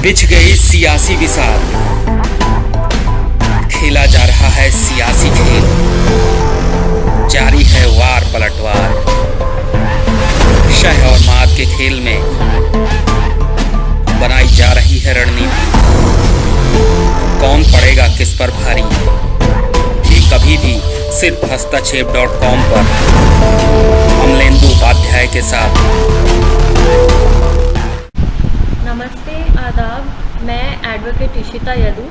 बिछ गई सियासी विसार, खेला जा रहा है सियासी खेल, जारी है वार पलटवार। शह और मात के खेल में बनाई जा रही है रणनीति, कौन पड़ेगा किस पर भारी, ये कभी भी सिर्फ हस्तक्षेप.com पर अमलेंदु उपाध्याय के साथ। नमस्ते, आदाब। मैं एडवोकेट इशिता यदु।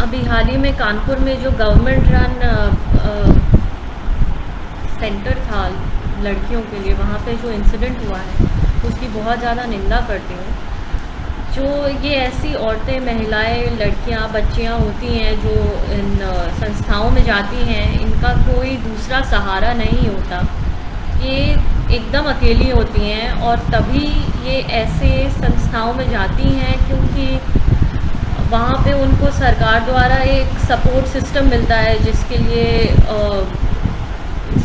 अभी हाल ही में कानपुर में जो गवर्नमेंट रन सेंटर था लड़कियों के लिए, वहाँ पे जो इंसिडेंट हुआ है उसकी बहुत ज़्यादा निंदा करती हूँ। जो ये ऐसी औरतें, महिलाएं, लड़कियाँ, बच्चियाँ होती हैं जो इन संस्थाओं में जाती हैं, इनका कोई दूसरा सहारा नहीं होता। ये एकदम अकेली होती हैं और तभी ये ऐसे संस्थाओं में जाती हैं क्योंकि वहाँ पे उनको सरकार द्वारा एक सपोर्ट सिस्टम मिलता है, जिसके लिए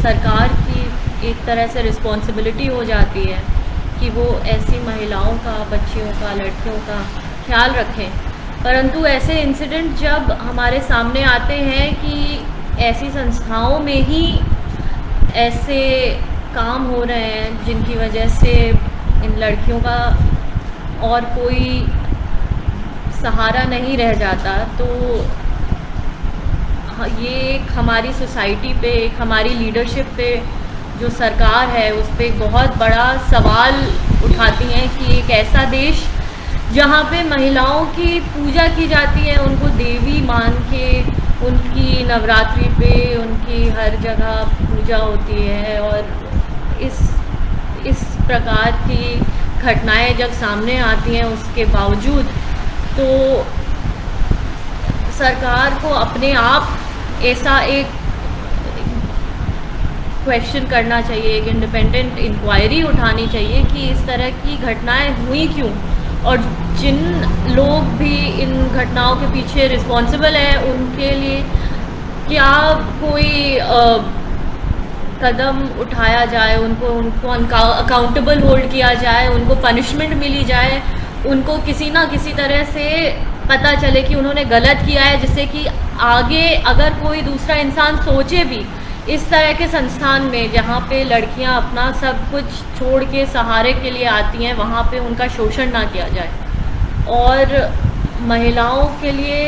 सरकार की एक तरह से रिस्पॉन्सिबिलिटी हो जाती है कि वो ऐसी महिलाओं का, बच्चियों का, लड़कियों का ख्याल रखें। परंतु ऐसे इंसिडेंट जब हमारे सामने आते हैं कि ऐसी संस्थाओं में ही ऐसे काम हो रहे हैं जिनकी वजह से इन लड़कियों का और कोई सहारा नहीं रह जाता, तो ये एक हमारी सोसाइटी पे, एक हमारी लीडरशिप पे जो सरकार है उस पर एक बहुत बड़ा सवाल उठाती हैं कि एक ऐसा देश जहाँ पे महिलाओं की पूजा की जाती है, उनको देवी मान के, उनकी नवरात्रि पे उनकी हर जगह पूजा होती है, और इस प्रकार की घटनाएं जब सामने आती हैं उसके बावजूद तो सरकार को अपने आप ऐसा एक क्वेश्चन करना चाहिए, एक इंडिपेंडेंट इंक्वायरी उठानी चाहिए कि इस तरह की घटनाएं हुई क्यों, और जिन लोग भी इन घटनाओं के पीछे रिस्पॉन्सिबल हैं उनके लिए क्या कोई कदम उठाया जाए, उनको अकाउंटेबल होल्ड किया जाए, उनको पनिशमेंट मिली जाए, उनको किसी ना किसी तरह से पता चले कि उन्होंने गलत किया है, जिससे कि आगे अगर कोई दूसरा इंसान सोचे भी इस तरह के संस्थान में जहाँ पे लड़कियाँ अपना सब कुछ छोड़ के सहारे के लिए आती हैं, वहाँ पे उनका शोषण ना किया जाए। और महिलाओं के लिए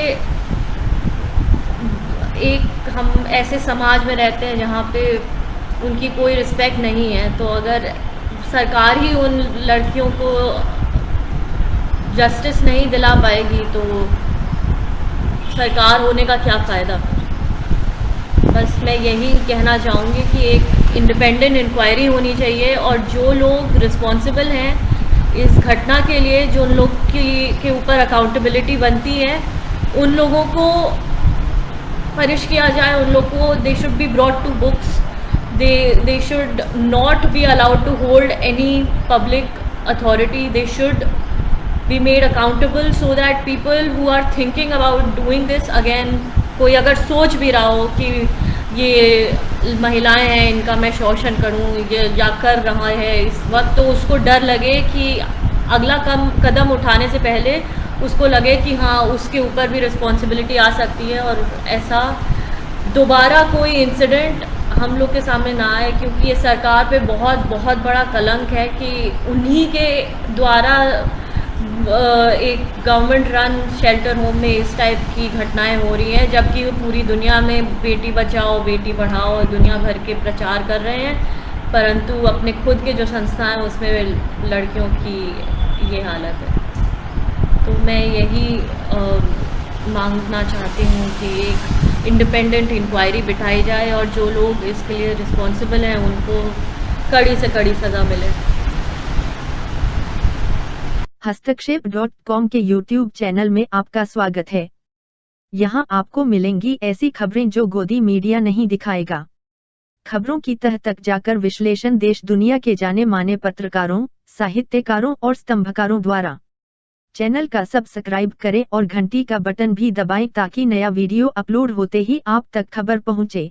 एक हम ऐसे समाज में रहते हैं जहाँ पे उनकी कोई रिस्पेक्ट नहीं है, तो अगर सरकार ही उन लड़कियों को जस्टिस नहीं दिला पाएगी तो सरकार होने का क्या फ़ायदा। बस मैं यही कहना चाहूँगी कि एक इंडिपेंडेंट इंक्वायरी होनी चाहिए, और जो लोग रिस्पॉन्सिबल हैं इस घटना के लिए, जो उन लोग के ऊपर अकाउंटेबिलिटी बनती है, उन लोगों को पनिश किया जाए, उन लोग को they should be brought to books, they should not be allowed to hold any public authority, they should be made accountable so that people who are thinking about doing this again, कोई अगर सोच भी रहा हो कि ये महिलाएं हैं इनका मैं शोषण करूं, ये या कर रहा है इस वक्त, तो उसको डर लगे कि अगला कदम उठाने से पहले उसको लगे कि हाँ उसके ऊपर भी रिस्पॉन्सिबिलिटी आ सकती है, और ऐसा दोबारा कोई इंसिडेंट हम लोग के सामने ना आए, क्योंकि ये सरकार पे बहुत बहुत बड़ा कलंक है कि उन्हीं के द्वारा एक गवर्नमेंट रन शेल्टर होम में इस टाइप की घटनाएं हो रही हैं, जबकि वो पूरी दुनिया में बेटी बचाओ बेटी पढ़ाओ दुनिया भर के प्रचार कर रहे हैं, परंतु अपने खुद के जो संस्था हैं उसमें लड़कियों की ये हालत है। तो मैं यही मांगना चाहती हूँ कि एक इंडिपेंडेंट इंक्वायरी बिठाई जाए और जो लोग इसके लिए रिस्पॉन्सिबल हैं उनको कड़ी से कड़ी सज़ा मिले। हस्तक्षेप.com के YouTube चैनल में आपका स्वागत है। यहाँ आपको मिलेंगी ऐसी खबरें जो गोदी मीडिया नहीं दिखाएगा। खबरों की तह तक जाकर विश्लेषण देश दुनिया के जाने माने पत्रकारों, साहित्यकारों और स्तंभकारों द्वारा। चैनल का सब्सक्राइब करें और घंटी का बटन भी दबाएं ताकि नया वीडियो अपलोड होते ही आप तक खबर पहुंचे।